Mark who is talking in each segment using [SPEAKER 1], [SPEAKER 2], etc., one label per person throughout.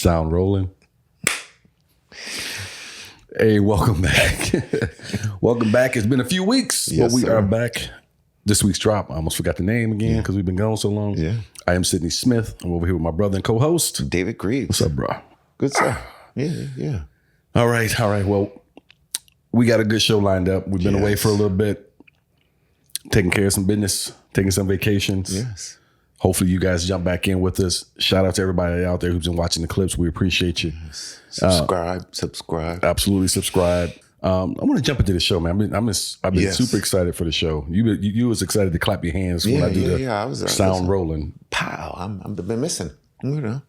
[SPEAKER 1] Sound rolling. Hey, welcome back. Welcome back. It's been a few weeks, but we are back. This week's drop, I almost forgot the name again because we've been gone so long.
[SPEAKER 2] Yeah.
[SPEAKER 1] I am Sidney Smith. I'm over here with my brother and co-host,
[SPEAKER 2] David Greaves.
[SPEAKER 1] What's up, bro?
[SPEAKER 2] Good stuff. Yeah.
[SPEAKER 1] All right. Well, we got a good show lined up. We've been away for a little bit, taking care of some business, taking some vacations.
[SPEAKER 2] Yes.
[SPEAKER 1] Hopefully you guys jump back in with us. Shout out to everybody out there who's been watching the clips. We appreciate you.
[SPEAKER 2] Yes. Subscribe.
[SPEAKER 1] Absolutely subscribe. I want to jump into the show, man. I've been super excited for the show. You was excited to clap your hands when I do the sound rolling.
[SPEAKER 2] Pow! I've been missing. You know.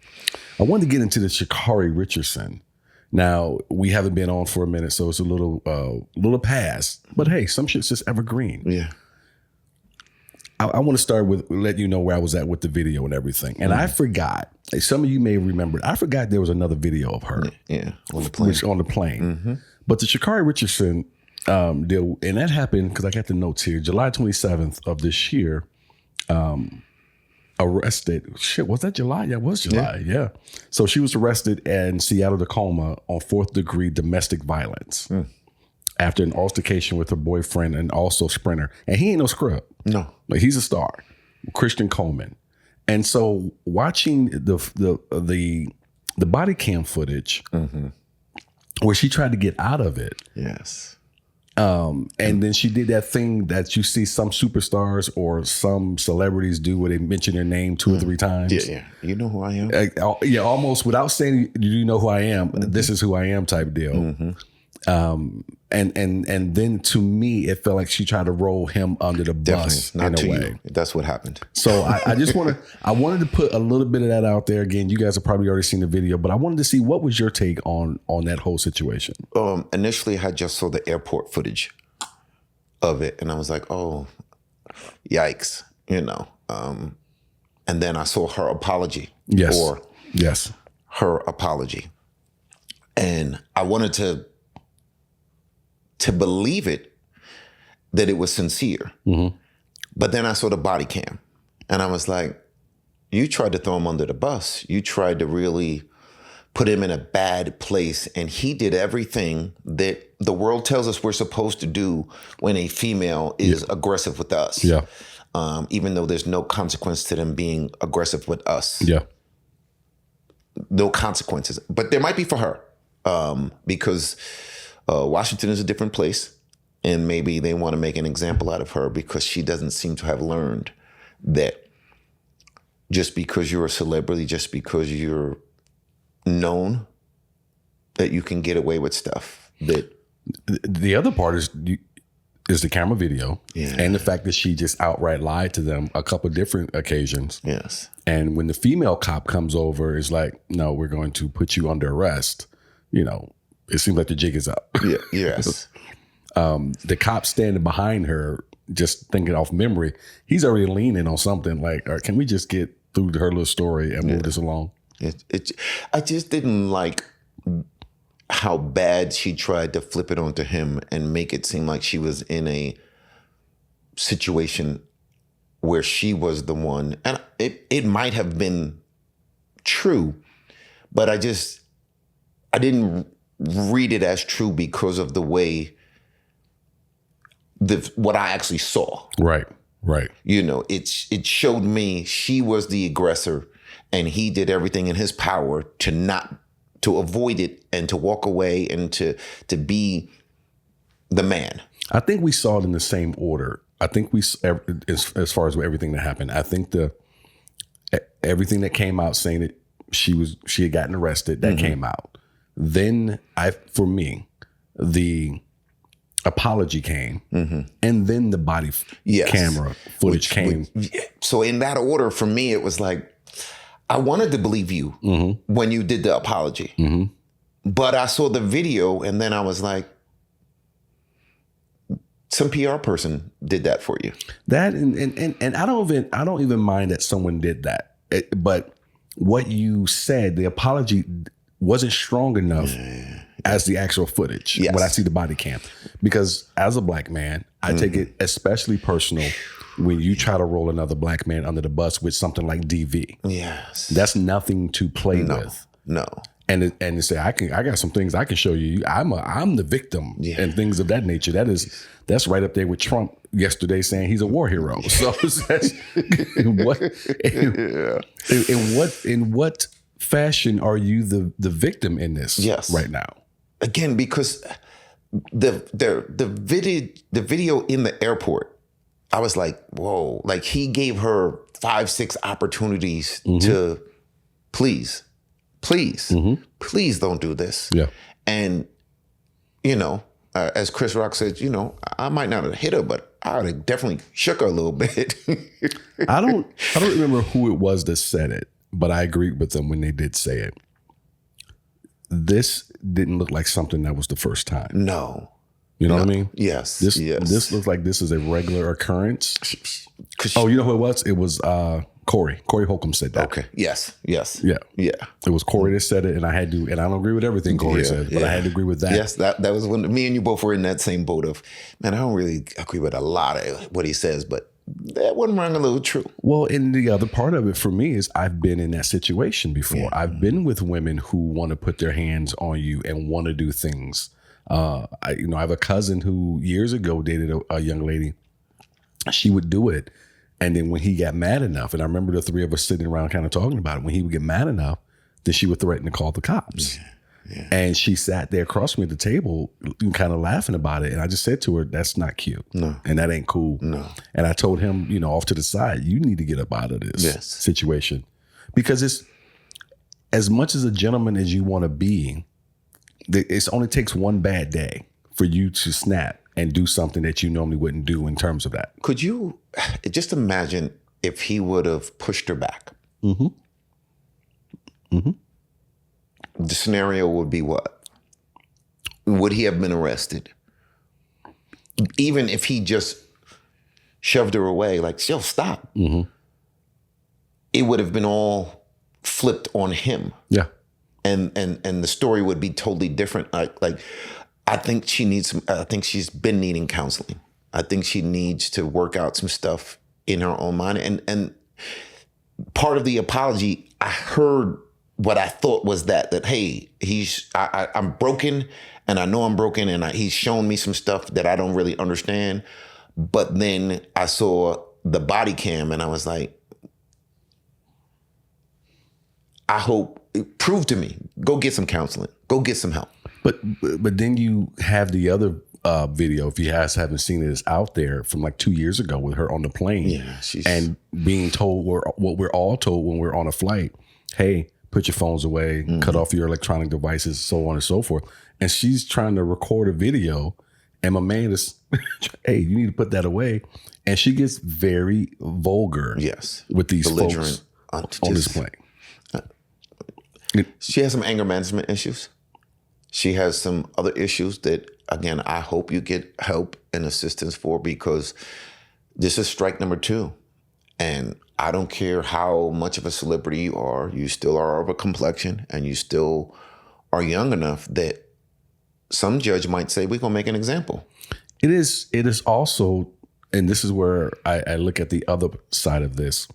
[SPEAKER 1] I wanted to get into the Sha'Carri Richardson. Now we haven't been on for a minute, so it's a little past. But hey, some shit's just evergreen.
[SPEAKER 2] Yeah.
[SPEAKER 1] I want to start with letting you know where I was at with the video and everything. And I forgot. Some of you may remember. I forgot there was another video of her.
[SPEAKER 2] Yeah, on the plane.
[SPEAKER 1] Mm-hmm. But the Sha'Carri Richardson deal, and that happened because I got the notes here. July 27th of this year, arrested. Shit, was that July? Yeah, it was July. Yeah. So she was arrested in Seattle-Tacoma on 4th degree domestic violence after an altercation with her boyfriend and also sprinter. And he ain't no scrub.
[SPEAKER 2] No.
[SPEAKER 1] Like, he's a star, Christian Coleman. And so watching the body cam footage where she tried to get out of it.
[SPEAKER 2] Yes.
[SPEAKER 1] And then she did that thing that you see some superstars or some celebrities do where they mention their name 2 or 3 times.
[SPEAKER 2] Yeah. You know who I am?
[SPEAKER 1] Yeah, almost without saying, do you know who I am? This is who I am type deal. And then to me, it felt like she tried to roll him under the bus in a way.
[SPEAKER 2] That's what happened.
[SPEAKER 1] So I just wanted to put a little bit of that out there. Again, you guys have probably already seen the video, but I wanted to see what was your take on that whole situation.
[SPEAKER 2] Initially, I just saw the airport footage of it, and I was like, oh, yikes, you know. And then I saw her apology.
[SPEAKER 1] Yes.
[SPEAKER 2] Her apology. And I wanted to believe it, that it was sincere. But then I saw the body cam and I was like, you tried to throw him under the bus. You tried to really put him in a bad place. And he did everything that the world tells us we're supposed to do when a female is aggressive with us.
[SPEAKER 1] Yeah.
[SPEAKER 2] Even though there's no consequence to them being aggressive with us.
[SPEAKER 1] Yeah.
[SPEAKER 2] No consequences. But there might be for her. Because Washington is a different place, and maybe they want to make an example out of her because she doesn't seem to have learned that just because you're a celebrity, just because you're known, that you can get away with stuff. That
[SPEAKER 1] the other part is the camera video and the fact that she just outright lied to them a couple of different occasions.
[SPEAKER 2] Yes. And
[SPEAKER 1] when the female cop comes over, is like, no, we're going to put you under arrest. You know, it seems like the jig is up.
[SPEAKER 2] Yeah. Yes.
[SPEAKER 1] The cop standing behind her, just thinking off memory, he's already leaning on something like, all right, can we just get through her little story and move this along?
[SPEAKER 2] I just didn't like how bad she tried to flip it onto him and make it seem like she was in a situation where she was the one. And it might have been true, but I didn't read it as true because of the way what I actually saw.
[SPEAKER 1] Right.
[SPEAKER 2] You know, it showed me she was the aggressor and he did everything in his power to avoid it and to walk away and to be the man. I
[SPEAKER 1] think we saw it in the same order. I think as far as everything that happened, I think everything that came out saying that she had gotten arrested, that came out. Then for me, the apology came, and then the body camera footage came.
[SPEAKER 2] So in that order, for me, it was like, I wanted to believe you when you did the apology, but I saw the video, and then I was like, some PR person did that for you.
[SPEAKER 1] That and I don't even mind that someone did that, but what you said, the apology wasn't strong enough as the actual footage when I see the body cam. Because as a black man, I take it especially personal when you try to roll another black man under the bus with something like DV.
[SPEAKER 2] Yes.
[SPEAKER 1] That's nothing to play with.
[SPEAKER 2] No.
[SPEAKER 1] And to say I got some things I can show you. I'm the victim and things of that nature. That's right up there with Trump yesterday saying he's a war hero. So that's in what fashion are you the victim in this right now?
[SPEAKER 2] Again, because the video in the airport, I was like, whoa, like he gave her 5-6 opportunities to please don't do this.
[SPEAKER 1] Yeah.
[SPEAKER 2] And, as Chris Rock said, I might not have hit her, but I would have definitely shook her a little bit.
[SPEAKER 1] I don't remember who it was that said it, but I agreed with them when they did say it. This didn't look like something that was the first time.
[SPEAKER 2] No.
[SPEAKER 1] You know what I mean?
[SPEAKER 2] Yes.
[SPEAKER 1] This looks like this is a regular occurrence. You know who it was? It was Corey. Corey Holcomb said that.
[SPEAKER 2] Okay. Yes. Yeah.
[SPEAKER 1] It was Corey that said it, and I don't agree with everything Corey said, but I had to agree with that.
[SPEAKER 2] Yes, that was when me and you both were in that same boat of, man, I don't really agree with a lot of what he says, but that wasn't rang a little true.
[SPEAKER 1] Well, and the other part of it for me is I've been in that situation before. Yeah. I've been with women who want to put their hands on you and want to do things. I have a cousin who years ago dated a young lady. She would do it. And then when he got mad enough, and I remember the three of us sitting around kind of talking about it, when he would get mad enough, then she would threaten to call the cops. Yeah. And she sat there across from me at the table kind of laughing about it. And I just said to her, that's not cute. No. And that ain't cool. No. And I told him, off to the side, you need to get up out of this situation. Because it's as much as a gentleman as you want to be, it only takes one bad day for you to snap and do something that you normally wouldn't do in terms of that.
[SPEAKER 2] Could you just imagine if he would have pushed her back? The scenario would be what? Would he have been arrested? Even if he just shoved her away, like, yo, stop. It would have been all flipped on him.
[SPEAKER 1] Yeah.
[SPEAKER 2] And the story would be totally different. Like I think I think she's been needing counseling. I think she needs to work out some stuff in her own mind. And part of the apology, I heard what I thought was that hey, I'm broken and I know I'm broken and he's shown me some stuff that I don't really understand. But then I saw the body cam and I was like, I hope, prove to me, go get some counseling, go get some help.
[SPEAKER 1] But then you have the other video, if you haven't seen it, is out there from like 2 years ago with her on the plane and being told what we're all told when we're on a flight. Hey, put your phones away, cut off your electronic devices, so on and so forth. And she's trying to record a video and my man is, hey, you need to put that away. And she gets very vulgar with these folks on this plane.
[SPEAKER 2] She has some anger management issues. She has some other issues that, again, I hope you get help and assistance for, because this is strike number 2. And I don't care how much of a celebrity you still are of a complexion and you still are young enough that some judge might say, we're going to make an example.
[SPEAKER 1] It is also, and this is where I look at the other side of this.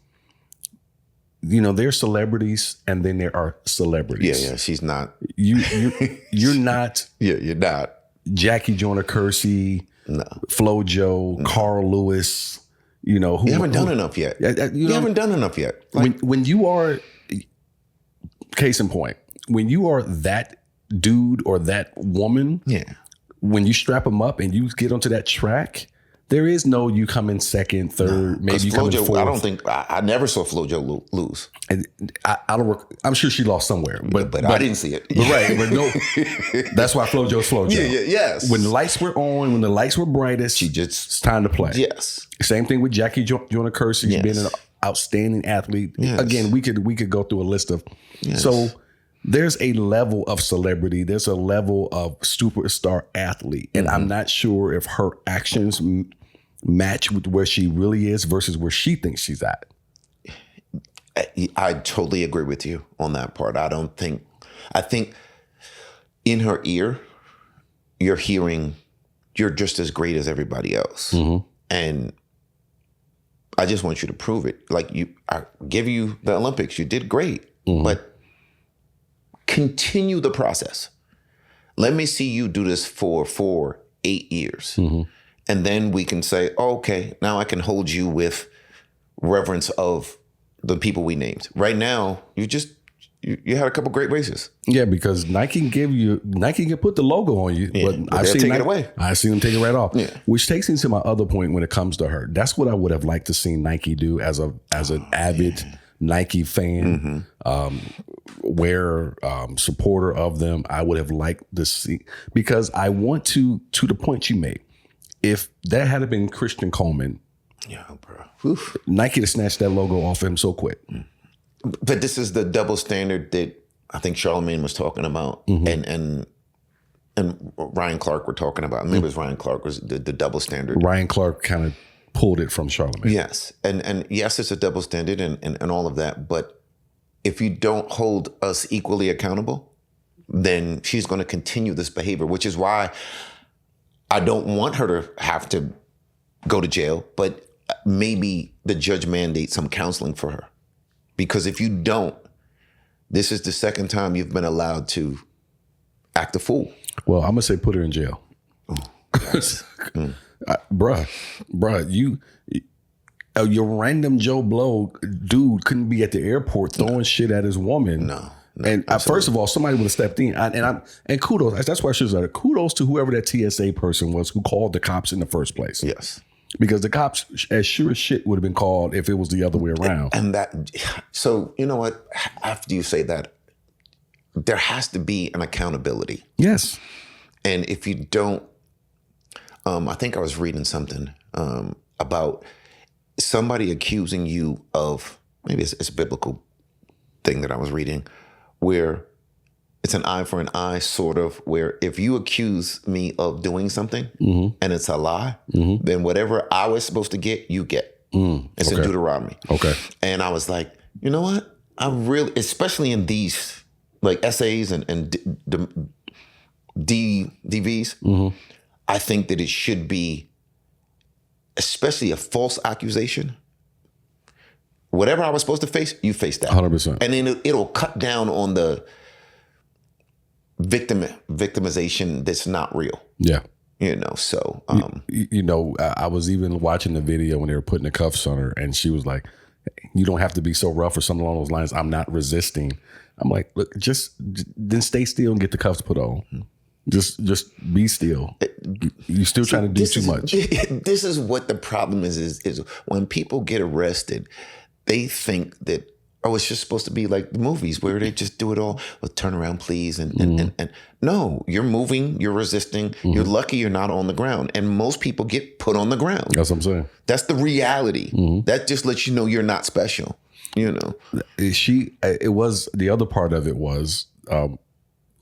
[SPEAKER 1] There's celebrities and then there are celebrities.
[SPEAKER 2] Yeah, she's not.
[SPEAKER 1] You're not.
[SPEAKER 2] Yeah, you're not.
[SPEAKER 1] Jackie Joyner-Kersee, no. FloJo, no. Carl Lewis,
[SPEAKER 2] you haven't done enough yet. You haven't done enough yet.
[SPEAKER 1] When you are, case in point, when you are that dude or that woman, when you strap them up and you get onto that track, there is no you come in second, third, maybe you come in fourth.
[SPEAKER 2] I don't think I never saw FloJo lose.
[SPEAKER 1] And I'm sure she lost somewhere, but
[SPEAKER 2] I didn't see it.
[SPEAKER 1] But right, but no, that's why FloJo's FloJo.
[SPEAKER 2] Yes.
[SPEAKER 1] When the lights were on, when the lights were brightest, it's time to play.
[SPEAKER 2] Yes.
[SPEAKER 1] Same thing with Jackie Joyner-Kersee being an outstanding athlete. Yes. Again, we could go through a list of so. There's a level of celebrity. There's a level of superstar athlete. And I'm not sure if her actions match with where she really is versus where she thinks she's at.
[SPEAKER 2] I totally agree with you on that part. I think in her ear, you're hearing, you're just as great as everybody else. And I just want you to prove it. Like I give you the Olympics. You did great, but continue the process. Let me see you do this for 8 years. And then we can say, oh, okay, now I can hold you with reverence of the people we named. Right now, you had a couple great races.
[SPEAKER 1] Yeah, because Nike can put the logo on you, but I've seen
[SPEAKER 2] it away.
[SPEAKER 1] I've seen them take it right off.
[SPEAKER 2] Yeah.
[SPEAKER 1] Which takes me to my other point when it comes to her. That's what I would have liked to see Nike do as an avid Nike fan, supporter of them. I would have liked to see, because I want to the point you made. If that had been Christian Coleman,
[SPEAKER 2] yeah, bro, oof.
[SPEAKER 1] Nike to snatch that logo off him so quick.
[SPEAKER 2] But this is the double standard that I think Charlemagne was talking about, and Ryan Clark were talking about. Maybe it was Ryan Clark was the double standard.
[SPEAKER 1] Ryan Clark kind of pulled it from Charlemagne.
[SPEAKER 2] Yes, and yes, it's a double standard and all of that. But if you don't hold us equally accountable, then she's going to continue this behavior, which is why I don't want her to have to go to jail, but maybe the judge mandates some counseling for her. Because if you don't, this is the second time you've been allowed to act a fool.
[SPEAKER 1] Well, I'm going to say put her in jail. Bruh, your random Joe Blow dude couldn't be at the airport throwing shit at his woman.
[SPEAKER 2] No,
[SPEAKER 1] and first of all, somebody would have stepped in. And kudos. That's why I should say kudos to whoever that TSA person was who called the cops in the first place.
[SPEAKER 2] Yes.
[SPEAKER 1] Because the cops, as sure as shit, would have been called if it was the other way around.
[SPEAKER 2] And so you know what? After you say that, there has to be an accountability.
[SPEAKER 1] Yes.
[SPEAKER 2] And if you don't, I think I was reading something about somebody accusing you of, maybe it's a biblical thing that I was reading, where it's an eye for an eye, sort of, where if you accuse me of doing something and it's a lie, then whatever I was supposed to get, you get. It's in Deuteronomy.
[SPEAKER 1] Okay.
[SPEAKER 2] And I was like, you know what? I really, especially in these like essays and DVs, I think that it should be, especially a false accusation. Whatever I was supposed to face, you face that.
[SPEAKER 1] 100%.
[SPEAKER 2] And then it'll cut down on the victimization that's not real.
[SPEAKER 1] Yeah.
[SPEAKER 2] You know, so.
[SPEAKER 1] I was even watching the video when they were putting the cuffs on her, and she was like, you don't have to be so rough or something along those lines. I'm not resisting. I'm like, look, just then stay still and get the cuffs put on. Just be still. You're still trying to do too much.
[SPEAKER 2] This is what the problem is when people get arrested, they think that, oh, it's just supposed to be like the movies where they just do it all. Well, turn around, please. And no, you're moving, you're resisting. You're lucky you're not on the ground. And most people get put on the ground.
[SPEAKER 1] That's what I'm saying.
[SPEAKER 2] That's the reality. That just lets you know you're not special. You know,
[SPEAKER 1] it was, the other part of it was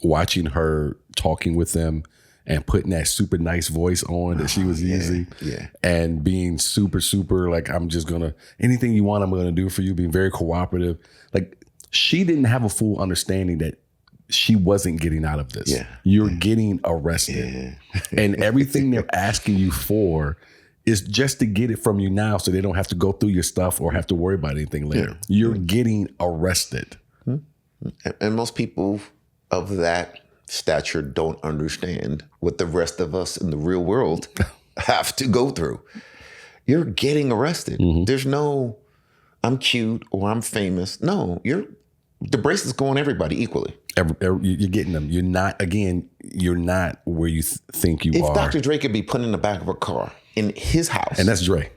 [SPEAKER 1] watching her talking with them and putting that super nice voice on that she was using, and being super like, I'm just gonna, anything you want, I'm gonna do for you, being very cooperative. Like, she didn't have a full understanding that she wasn't getting out of this. You're getting arrested, and everything they're asking you for is just to get it from you now, so they don't have to go through your stuff or have to worry about anything later. You're getting arrested,
[SPEAKER 2] and most people of that stature don't understand what the rest of us in the real world have to go through. You're getting arrested. There's no, I'm cute or I'm famous. No, the bracelets go on everybody equally.
[SPEAKER 1] You're getting them. You're not where you think you are.
[SPEAKER 2] If Dr. Dre could be put in the back of a car in his house.
[SPEAKER 1] And that's Dre.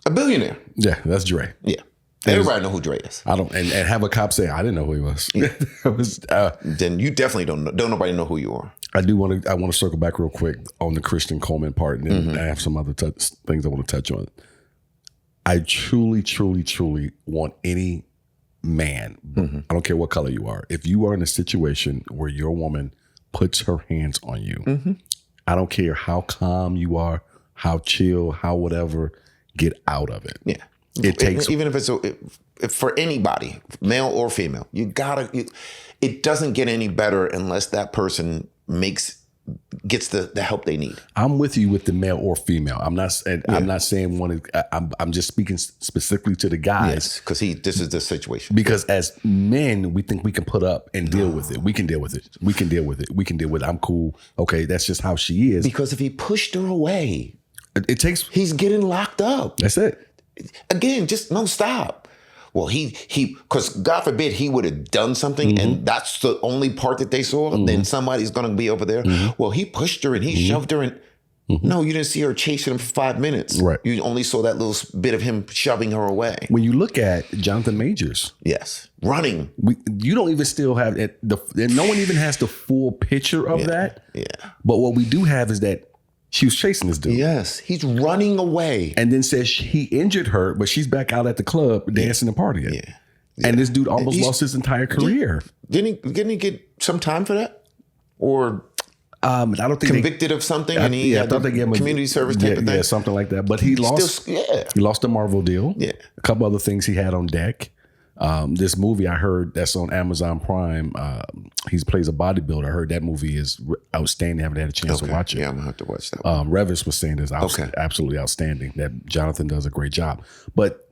[SPEAKER 2] A billionaire.
[SPEAKER 1] Yeah, that's Dre.
[SPEAKER 2] Yeah. Everybody know who Dre is.
[SPEAKER 1] I don't, and have a cop say, I didn't know who he was.
[SPEAKER 2] Then you definitely don't know. Don't nobody know who you are.
[SPEAKER 1] I want to circle back real quick on the Christian Coleman part, and then I have some other things I want to touch on. I truly want any man, I don't care what color you are, if you are in a situation where your woman puts her hands on you, I don't care how calm you are, how chill, how whatever, get out of it.
[SPEAKER 2] Yeah.
[SPEAKER 1] It takes,
[SPEAKER 2] even if it's for anybody, male or female, it doesn't get any better unless that person makes gets the help they need.
[SPEAKER 1] I'm with you with the male or female. I'm not saying one. I'm just speaking specifically to the guys.
[SPEAKER 2] Yes, because this is the situation.
[SPEAKER 1] Because as men, we think we can put up and deal with it. We can deal with it. We can deal with it. We can deal with it. I'm cool. Okay, that's just how she is.
[SPEAKER 2] Because if he pushed her away,
[SPEAKER 1] it takes.
[SPEAKER 2] He's getting locked up.
[SPEAKER 1] That's it.
[SPEAKER 2] Again, just no stop. Well, because God forbid he would have done something, and that's the only part that they saw. Then somebody's going to be over there. Well, he pushed her and he shoved her, and no, you didn't see her chasing him for 5 minutes.
[SPEAKER 1] Right.
[SPEAKER 2] You only saw that little bit of him shoving her away.
[SPEAKER 1] When you look at Jonathan Majors,
[SPEAKER 2] yes, running,
[SPEAKER 1] you don't even still have it. No one even has the full picture of that.
[SPEAKER 2] Yeah.
[SPEAKER 1] But what we do have is that she was chasing this dude.
[SPEAKER 2] Yes, he's running away.
[SPEAKER 1] And then says he injured her, but she's back out at the club dancing and partying.
[SPEAKER 2] Yeah.
[SPEAKER 1] And this dude almost lost his entire career.
[SPEAKER 2] Didn't he get some time for that? Or
[SPEAKER 1] I don't think
[SPEAKER 2] convicted of something, and he had
[SPEAKER 1] I thought they gave him
[SPEAKER 2] community service type of thing.
[SPEAKER 1] Yeah, something like that. But he lost. He lost the Marvel deal.
[SPEAKER 2] Yeah,
[SPEAKER 1] a couple other things he had on deck. This movie I heard that's on Amazon Prime. He plays a bodybuilder. I heard that movie is outstanding. I haven't had a chance to watch it.
[SPEAKER 2] Yeah, I'm gonna have to watch that.
[SPEAKER 1] Revis was saying this absolutely outstanding. That Jonathan does a great job, but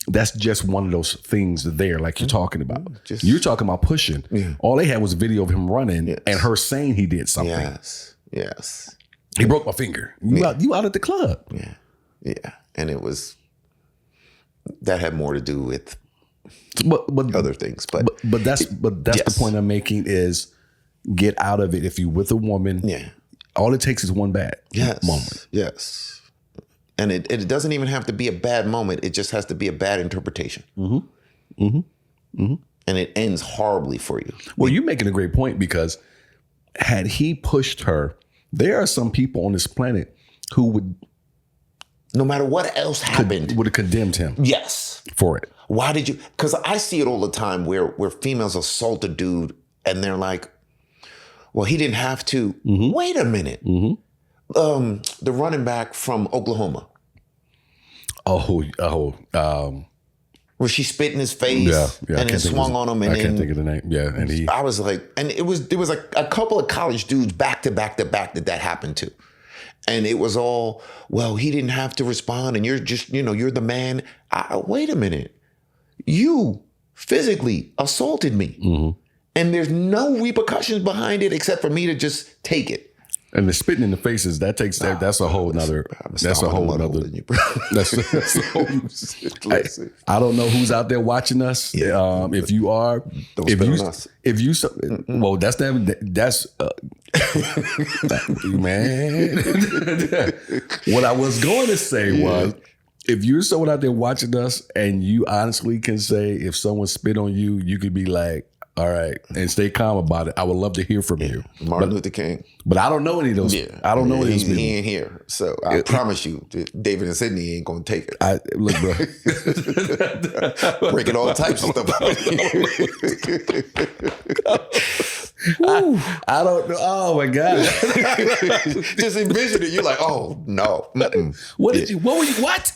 [SPEAKER 1] that's just one of those things there, like you're talking about. You're talking about pushing. Yeah. All they had was a video of him running and her saying he did something.
[SPEAKER 2] Yes.
[SPEAKER 1] He broke my finger. You out at the club.
[SPEAKER 2] Yeah. And that had more to do with other things. But
[SPEAKER 1] that's the point I'm making is get out of it. If you're with a woman, all it takes is one bad moment.
[SPEAKER 2] Yes. And it doesn't even have to be a bad moment. It just has to be a bad interpretation. And it ends horribly for you.
[SPEAKER 1] Well, you're making a great point, because had he pushed her, there are some people on this planet who would,
[SPEAKER 2] no matter what else happened,
[SPEAKER 1] would have condemned him.
[SPEAKER 2] Yes.
[SPEAKER 1] For it.
[SPEAKER 2] Why did you? Because I see it all the time where females assault a dude and they're like, well, he didn't have to. Wait a minute. The running back from Oklahoma. Where she spit in his face and then swung on him. And
[SPEAKER 1] I can't think of the name. Yeah, and
[SPEAKER 2] I was like, and there was like a couple of college dudes back to back that happened to. And it was all, well, he didn't have to respond, and you're just, you're the man. Wait a minute. You physically assaulted me. And there's no repercussions behind it except for me to just take it.
[SPEAKER 1] And the spitting in the faces, that's a whole nother. That's a whole nother. That's a whole. I don't know who's out there watching us. If you are, if you, well, that's man. What I was going to say was, if you're someone out there watching us and you honestly can say, if someone spit on you, you could be like, all right, and stay calm about it. I would love to hear from you.
[SPEAKER 2] Martin Luther King.
[SPEAKER 1] But I don't know any of those. I don't know any of those people.
[SPEAKER 2] He ain't here. So I promise you, David and Sidney ain't going to take it.
[SPEAKER 1] Look, bro.
[SPEAKER 2] Breaking all types of stuff.
[SPEAKER 1] I don't know. Oh, my God.
[SPEAKER 2] Just envision it. You're like, oh, no.
[SPEAKER 1] What were you, what?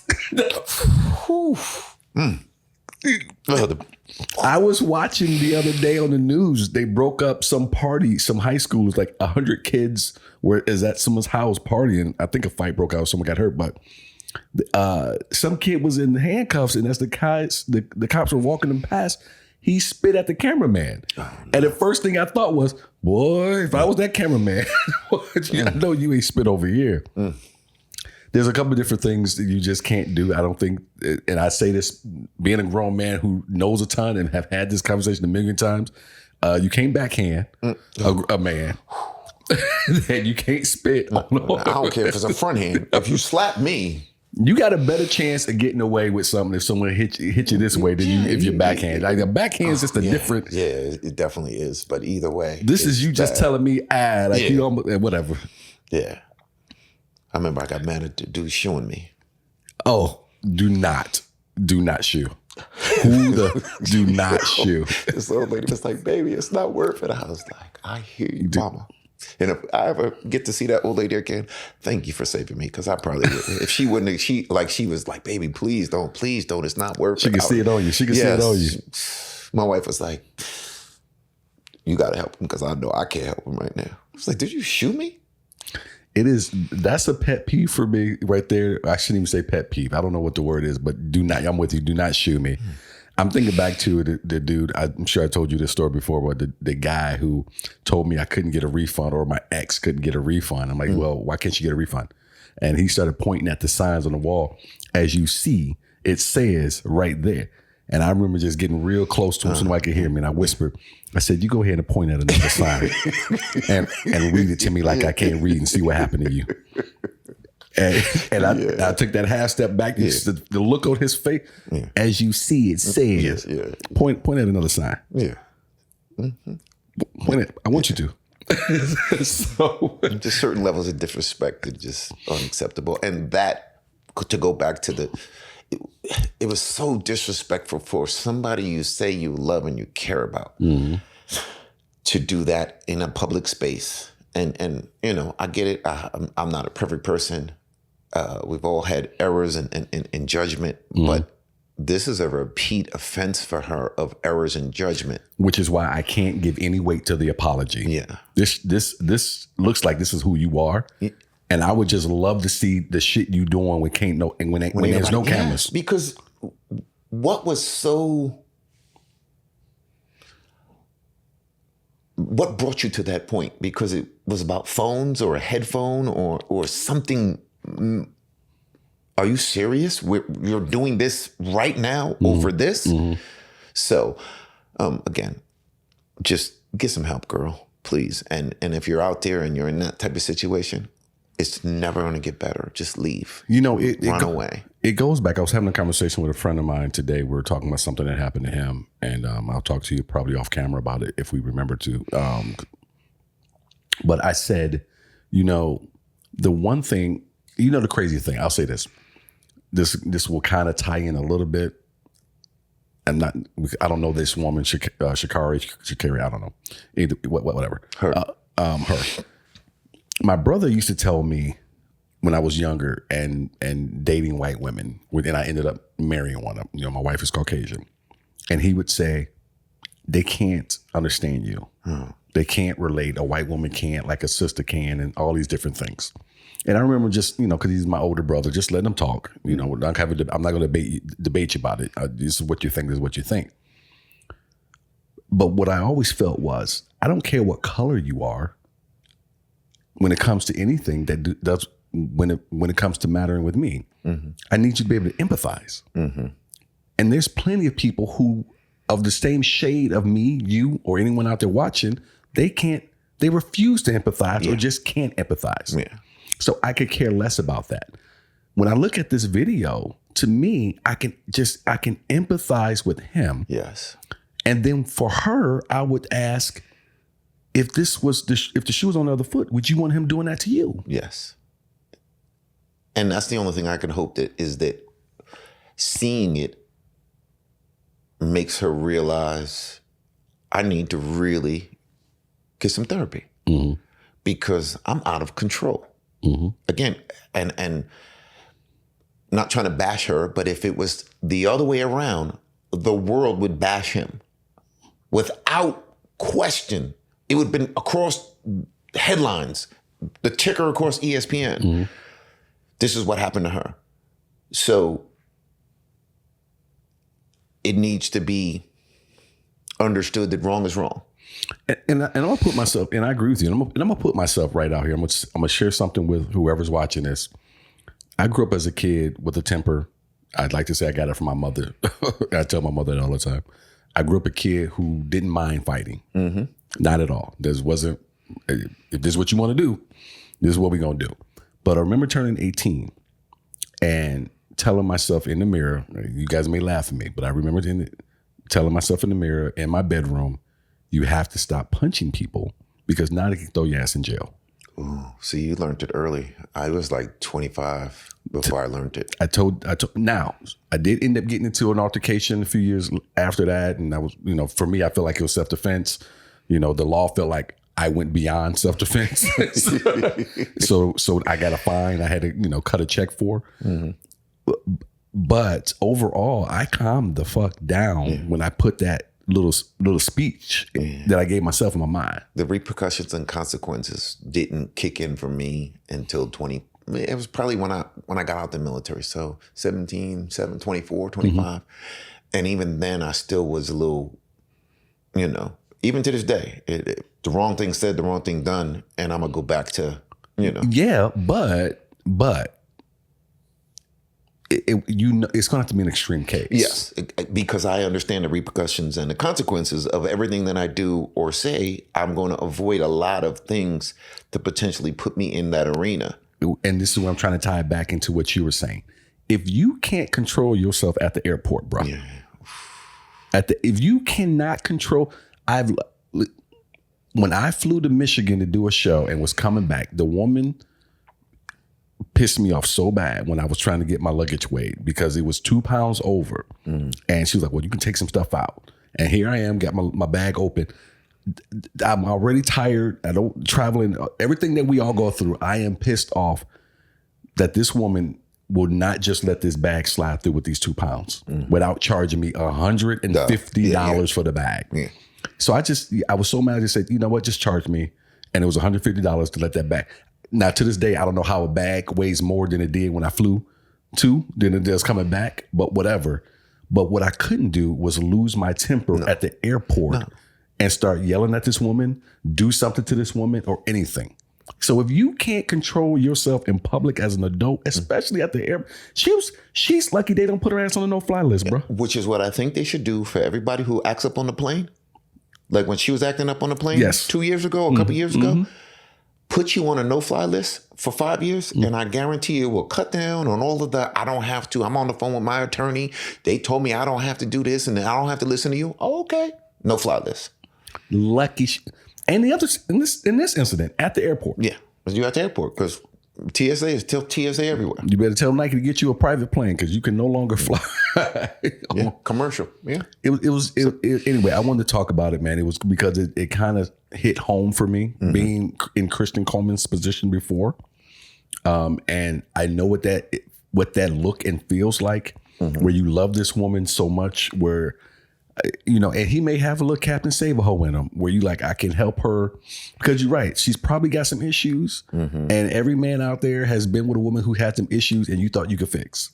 [SPEAKER 1] I was watching the other day on the news. They broke up some party, some high schoolers, like 100 kids is at someone's house partying. I think a fight broke out. Someone got hurt, but some kid was in handcuffs, and as the cops were walking them past, he spit at the cameraman. Oh, no. And the first thing I thought was, boy, if I was that cameraman, I know you ain't spit over here. There's a couple of different things that you just can't do. I don't think, and I say this being a grown man who knows a ton and have had this conversation a million times, you can't backhand a man. And you can't spit on him.
[SPEAKER 2] I don't care if it's a front hand. If you slap me,
[SPEAKER 1] you got a better chance of getting away with something if someone hit you this way than you if you're backhand. Like a backhand is just a different.
[SPEAKER 2] Yeah, it definitely is. But either way,
[SPEAKER 1] this is you just telling me, you almost, whatever.
[SPEAKER 2] Yeah. I remember I got mad at the dude shooing me.
[SPEAKER 1] Oh, do not shoe. Do not shoe.
[SPEAKER 2] This old lady was like, baby, it's not worth it. I was like, I hear you, mama. And if I ever get to see that old lady again, thank you for saving me, because I probably would. If she wouldn't, she was like, baby, please don't, it's not worth it.
[SPEAKER 1] She can see it on you. She can see it on you.
[SPEAKER 2] My wife was like, you got to help him, because I know I can't help him right now. was like, did you shoot me?
[SPEAKER 1] That's a pet peeve for me right there. I shouldn't even say pet peeve. I don't know what the word is, but I'm with you. Do not shoot me. I'm thinking back to the dude. I'm sure I told you this story before, but the guy who told me I couldn't get a refund or my ex couldn't get a refund. I'm like, well, why can't you get a refund? And he started pointing at the signs on the wall. As you see, it says right there. And I remember just getting real close to him so nobody could hear me. And I whispered, I said, you go ahead and point at another sign and read it to me like I can't read and see what happened to you. And I took that half step back. The look on his face, as you see, it says, point at another sign. Yeah. Mm-hmm. Point it. I want you to. So
[SPEAKER 2] just certain levels of disrespect are just unacceptable. And that, to go back to it was so disrespectful for somebody you say you love and you care about to do that in a public space. And you know, I get it. I'm not a perfect person. We've all had errors in judgment, but this is a repeat offense for her of errors in judgment.
[SPEAKER 1] Which is why I can't give any weight to the apology.
[SPEAKER 2] Yeah.
[SPEAKER 1] This looks like this is who you are. Yeah. And I would just love to see the shit you doing when there's no cameras.
[SPEAKER 2] Because what brought you to that point? Because it was about phones or a headphone or something. Are you serious? You're doing this right now over this? Mm-hmm. So, again, just get some help, girl, please. And if you're out there and you're in that type of situation, it's never going to get better. Just leave.
[SPEAKER 1] You know,
[SPEAKER 2] run away.
[SPEAKER 1] It goes back. I was having a conversation with a friend of mine today. We were talking about something that happened to him, and I'll talk to you probably off camera about it if we remember to. But I said, you know, the one thing, you know, the crazy thing. I'll say this. This will kind of tie in a little bit. I don't know this woman, Sha'Carri. I don't know. Either whatever.
[SPEAKER 2] Her.
[SPEAKER 1] Her. My brother used to tell me when I was younger and dating white women, and I ended up marrying one of them. You know, my wife is Caucasian. And he would say, they can't understand you. They can't relate. A white woman can't, like a sister can, and all these different things. And I remember just, you know, because he's my older brother, just letting him talk. You know, I'm not going to debate you about it. This is what you think. This is what you think. But what I always felt was, I don't care what color you are. When it comes to anything that does, when it comes to mattering with me, I need you to be able to empathize. And there's plenty of people who, of the same shade of me, you, or anyone out there watching, they refuse to empathize or just can't empathize. Yeah. So I could care less about that. When I look at this video, to me, I can empathize with him.
[SPEAKER 2] Yes.
[SPEAKER 1] And then for her, I would ask, if the shoe was on the other foot, would you want him doing that to you?
[SPEAKER 2] Yes. And that's the only thing I can hope is that seeing it makes her realize I need to really get some therapy because I'm out of control. Again, and not trying to bash her, but if it was the other way around, the world would bash him without question. It would have been across headlines, the ticker across ESPN. This is what happened to her. So it needs to be understood that wrong is wrong.
[SPEAKER 1] And I'm gonna put myself, and I agree with you. I'm gonna put myself right out here. I'm gonna share something with whoever's watching this. I grew up as a kid with a temper. I'd like to say I got it from my mother. I tell my mother that all the time. I grew up a kid who didn't mind fighting. Not at all. If this is what you want to do, this is what we're going to do. But I remember turning 18 and telling myself in the mirror, you guys may laugh at me, but I remember telling myself in the mirror in my bedroom, you have to stop punching people because now they can throw your ass in jail.
[SPEAKER 2] Ooh, see, you learned it early. I was like 25 before I learned it.
[SPEAKER 1] Now, I did end up getting into an altercation a few years after that. And that was, you know, for me, I feel like it was self-defense. You know, the law felt like I went beyond self-defense. so I got a fine I had to, you know, cut a check for. But overall, I calmed the fuck down when I put that little speech that I gave myself in my mind.
[SPEAKER 2] The repercussions and consequences didn't kick in for me until 20. It was probably when I got out the military. So 24, 25. And even then I still was a little, even to this day, the wrong thing said, the wrong thing done. And I'm going to go back to,
[SPEAKER 1] Yeah, but it's going to have to be an extreme case.
[SPEAKER 2] Yes, because I understand the repercussions and the consequences of everything that I do or say. I'm going to avoid a lot of things to potentially put me in that arena.
[SPEAKER 1] And this is what I'm trying to tie back into what you were saying. If you can't control yourself at the airport, bro, if you cannot control, when I flew to Michigan to do a show and was coming back, the woman pissed me off so bad when I was trying to get my luggage weighed because it was 2 pounds over. And she was like, well, you can take some stuff out. And here I am, got my bag open. I'm already tired. I don't traveling, everything that we all go through. I am pissed off that this woman will not just let this bag slide through with these 2 pounds without charging me $150 for the bag. Yeah. So I was so mad. I just said, you know what, just charge me. And it was $150 to let that bag. Now, to this day, I don't know how a bag weighs more than it did when I flew than it does coming back, but whatever. But what I couldn't do was lose my temper at the airport and start yelling at this woman, do something to this woman or anything. So if you can't control yourself in public as an adult, especially at the airport, she's lucky they don't put her ass on a no-fly list, bro.
[SPEAKER 2] Which is what I think they should do for everybody who acts up on the plane. Like when she was acting up on the plane 2 years ago, a couple years ago. Put you on a no-fly list for 5 years, and I guarantee it will cut down on all of the, I don't have to, I'm on the phone with my attorney. They told me I don't have to do this, and I don't have to listen to you. Oh, okay. No-fly list.
[SPEAKER 1] Lucky. And the other, in this incident, at the airport.
[SPEAKER 2] Yeah, you at the airport, because TSA is still TSA everywhere.
[SPEAKER 1] You better tell Nike to get you a private plane, because you can no longer fly.
[SPEAKER 2] Commercial. Yeah.
[SPEAKER 1] It was anyway, I wanted to talk about it, man. It was because it kind of hit home for me, being in Kristen Coleman's position before. And I know what that look and feels like, where you love this woman so much, where, and he may have a little Captain Save-A-Ho in him, where you like, I can help her, because you're right. She's probably got some issues, and every man out there has been with a woman who had some issues and you thought you could fix.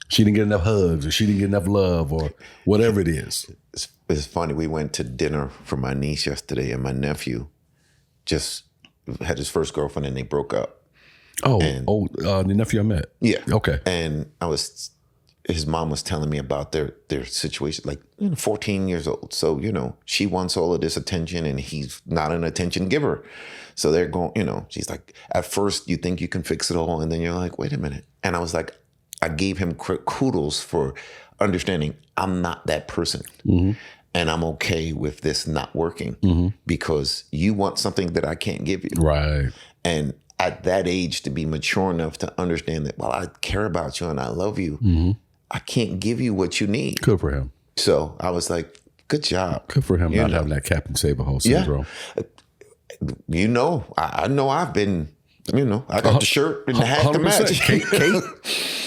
[SPEAKER 1] She didn't get enough hugs, or she didn't get enough love, or whatever it is.
[SPEAKER 2] It's funny. We went to dinner for my niece yesterday, and my nephew just had his first girlfriend, and they broke up. The nephew I met.
[SPEAKER 1] Yeah. Okay.
[SPEAKER 2] And his mom was telling me about their situation, like 14 years old. So, she wants all of this attention, and he's not an attention giver. So they're going, she's like, at first you think you can fix it all, and then you're like, wait a minute. And I was like, I gave him kudos for understanding I'm not that person. And I'm okay with this not working because you want something that I can't give you.
[SPEAKER 1] Right.
[SPEAKER 2] And at that age, to be mature enough to understand that, while I care about you and I love you, I can't give you what you need.
[SPEAKER 1] Good for him.
[SPEAKER 2] So I was like, good job.
[SPEAKER 1] Good for him not having that Captain Save-A-Ho syndrome.
[SPEAKER 2] Yeah. I know I've been, I got the shirt and the hat to match.
[SPEAKER 1] Cape,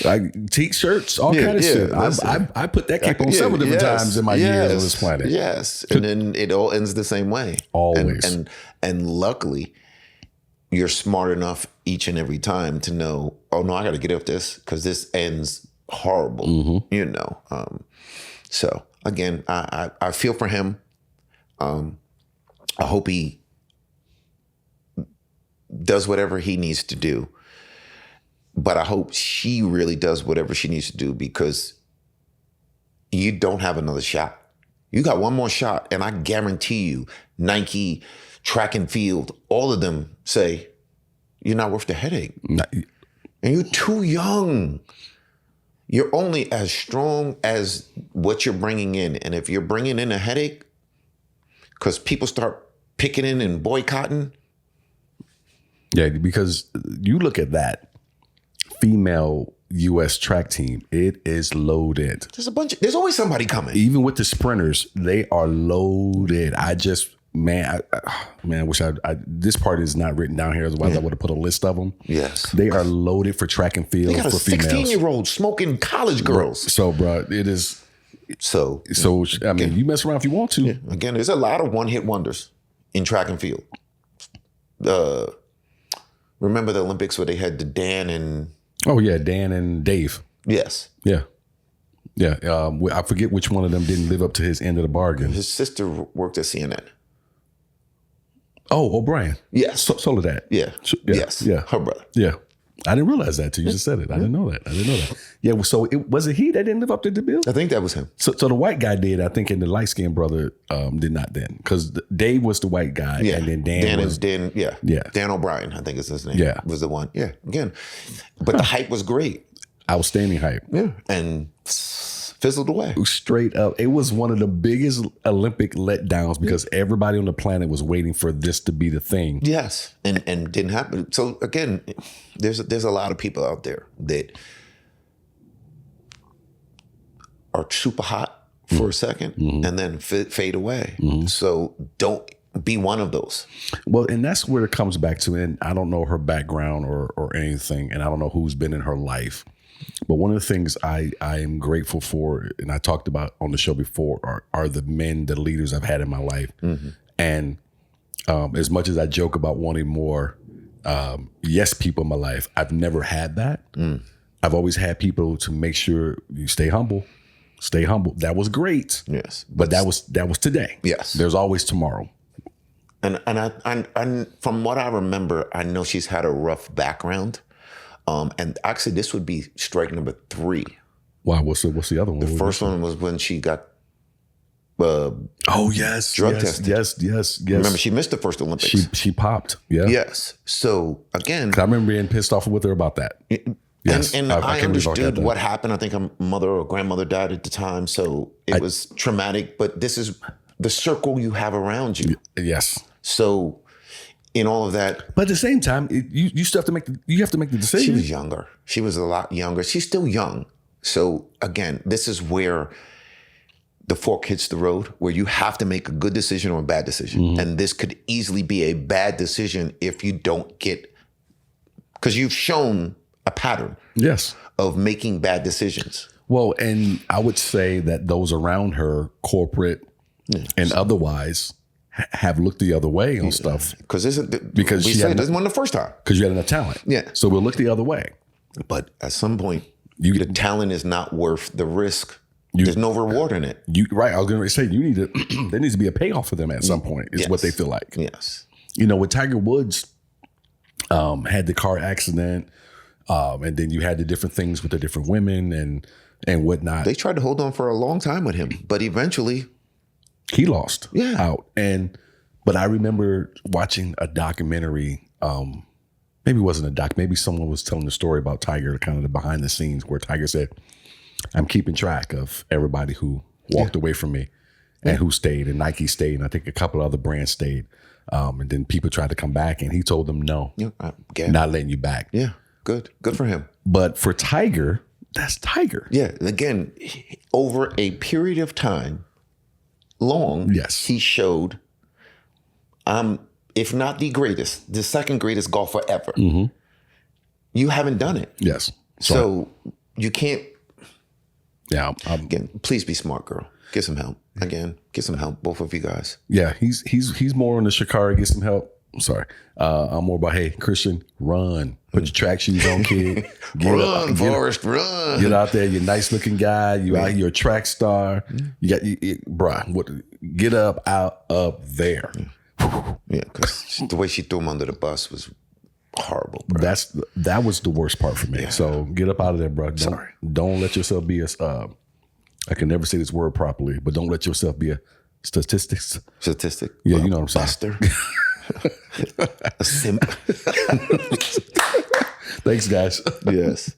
[SPEAKER 1] like t-shirts, all kind of shit. I put that cape on several different times in my years on this planet.
[SPEAKER 2] Yes. And then it all ends the same way.
[SPEAKER 1] Always.
[SPEAKER 2] And luckily, you're smart enough each and every time to know, oh no, I got to get off this because this ends horrible, So again, I feel for him. I hope he does whatever he needs to do. But I hope she really does whatever she needs to do, because you don't have another shot. You got one more shot, and I guarantee you, Nike, track and field, all of them say, you're not worth the headache. And you're too young. You're only as strong as what you're bringing in. And if you're bringing in a headache, because people start picketing and boycotting.
[SPEAKER 1] Yeah, because you look at that female U.S. track team, it is loaded.
[SPEAKER 2] There's always somebody coming.
[SPEAKER 1] Even with the sprinters, they are loaded. I wish this part is not written down here. Otherwise, I would have put a list of them.
[SPEAKER 2] Yes.
[SPEAKER 1] They are loaded for track and field.
[SPEAKER 2] They got a
[SPEAKER 1] for females.
[SPEAKER 2] 16-year-old smoking college girls.
[SPEAKER 1] So, bro, it is.
[SPEAKER 2] So
[SPEAKER 1] I mean, you mess around if you want to.
[SPEAKER 2] yeah, again, there's a lot of one-hit wonders in track and field. Remember the Olympics where they had the Dan and...
[SPEAKER 1] Oh, yeah, Dan and Dave.
[SPEAKER 2] Yes.
[SPEAKER 1] Yeah. Yeah. I forget which one of them didn't live up to his end of the bargain.
[SPEAKER 2] His sister worked at CNN.
[SPEAKER 1] Oh, O'Brien.
[SPEAKER 2] Yes.
[SPEAKER 1] Soledad.
[SPEAKER 2] Yeah. Yes.
[SPEAKER 1] Yeah.
[SPEAKER 2] Her brother.
[SPEAKER 1] Yeah. I didn't realize that till you just said it. I didn't know that. Yeah. So was it he that didn't live up to the bill?
[SPEAKER 2] I think that was him.
[SPEAKER 1] So the white guy did, I think, and the light skinned brother did not then, because Dave was the white guy,
[SPEAKER 2] Yeah.
[SPEAKER 1] and then Dan was
[SPEAKER 2] Dan. Yeah.
[SPEAKER 1] Yeah.
[SPEAKER 2] Dan O'Brien, I think is his name.
[SPEAKER 1] Yeah.
[SPEAKER 2] Was the one. Yeah. Again, but the hype was great.
[SPEAKER 1] outstanding hype.
[SPEAKER 2] Yeah. And fizzled away.
[SPEAKER 1] Straight up. It was one of the biggest Olympic letdowns because everybody on the planet was waiting for this to be the thing.
[SPEAKER 2] Yes. And didn't happen. So again, there's a lot of people out there that are super hot for a second and then fade away. So don't be one of those.
[SPEAKER 1] Well, and that's where it comes back to. And I don't know her background or anything, and I don't know who's been in her life. But one of the things I am grateful for, and I talked about on the show before, are the men, the leaders I've had in my life. And as much as I joke about wanting more yes people in my life, I've never had that. I've always had people to make sure you stay humble. Stay humble. That was great.
[SPEAKER 2] Yes.
[SPEAKER 1] But that was today.
[SPEAKER 2] Yes.
[SPEAKER 1] There's always tomorrow.
[SPEAKER 2] And I from what I remember, I know she's had a rough background. And actually, this would be strike number 3.
[SPEAKER 1] Wow, what's the other one?
[SPEAKER 2] The first one was when she got
[SPEAKER 1] drug tested. Yes.
[SPEAKER 2] Remember, she missed the first Olympics.
[SPEAKER 1] She popped. Yeah.
[SPEAKER 2] Yes. So again,
[SPEAKER 1] I remember being pissed off with her about that. Yes,
[SPEAKER 2] and I understood what happened. I think her mother or grandmother died at the time, so it was traumatic. But this is the circle you have around you.
[SPEAKER 1] Yes.
[SPEAKER 2] So in all of that,
[SPEAKER 1] but at the same time, you still have to make the decision.
[SPEAKER 2] She was younger. She was a lot younger. She's still young. So again, this is where the fork hits the road, where you have to make a good decision or a bad decision. And this could easily be a bad decision if you don't get, because you've shown a pattern of making bad decisions.
[SPEAKER 1] Well, and I would say that those around her, corporate and otherwise, have looked the other way on stuff.
[SPEAKER 2] Because she
[SPEAKER 1] said
[SPEAKER 2] this wasn't the first time.
[SPEAKER 1] Because you had enough talent.
[SPEAKER 2] Yeah.
[SPEAKER 1] So we'll look the other way.
[SPEAKER 2] But at some point, the talent is not worth the risk. There's no reward in it.
[SPEAKER 1] Right. I was going to say, there needs to be a payoff for them at some point, is what they feel like.
[SPEAKER 2] Yes.
[SPEAKER 1] You know, with Tiger Woods had the car accident, and then you had the different things with the different women and whatnot.
[SPEAKER 2] They tried to hold on for a long time with him, but eventually
[SPEAKER 1] he lost
[SPEAKER 2] out.
[SPEAKER 1] But I remember watching a documentary, maybe it wasn't a doc, maybe someone was telling the story about Tiger, kind of the behind the scenes, where Tiger said, I'm keeping track of everybody who walked away from me and who stayed, and Nike stayed, and I think a couple other brands stayed. And then people tried to come back, and he told them, no, not letting you back.
[SPEAKER 2] Yeah. Good for him.
[SPEAKER 1] But for Tiger, that's Tiger.
[SPEAKER 2] Yeah. Again, over a period of time, he showed, if not the greatest, the second greatest golfer ever. You haven't done it.
[SPEAKER 1] Yes.
[SPEAKER 2] So you can't.
[SPEAKER 1] Yeah.
[SPEAKER 2] Again, please be smart, girl. Get some help. Again, get some help, both of you guys.
[SPEAKER 1] Yeah, he's more on the Sha'Carri, get some help. I'm sorry. I'm more about, hey, Christian, run. Put your track shoes on, kid.
[SPEAKER 2] Run, Forrest, run.
[SPEAKER 1] Get out there. You're a nice looking guy. You out here, you're a track star. You got, bruh, get out there.
[SPEAKER 2] Yeah, because the way she threw him under the bus was horrible, bro.
[SPEAKER 1] That was the worst part for me. Yeah. So get up out of there, bro. Don't let yourself be I can never say this word properly, but don't let yourself be a statistic. Yeah, you know what I'm saying.
[SPEAKER 2] Buster. A simp.
[SPEAKER 1] Thanks, guys.
[SPEAKER 2] Yes.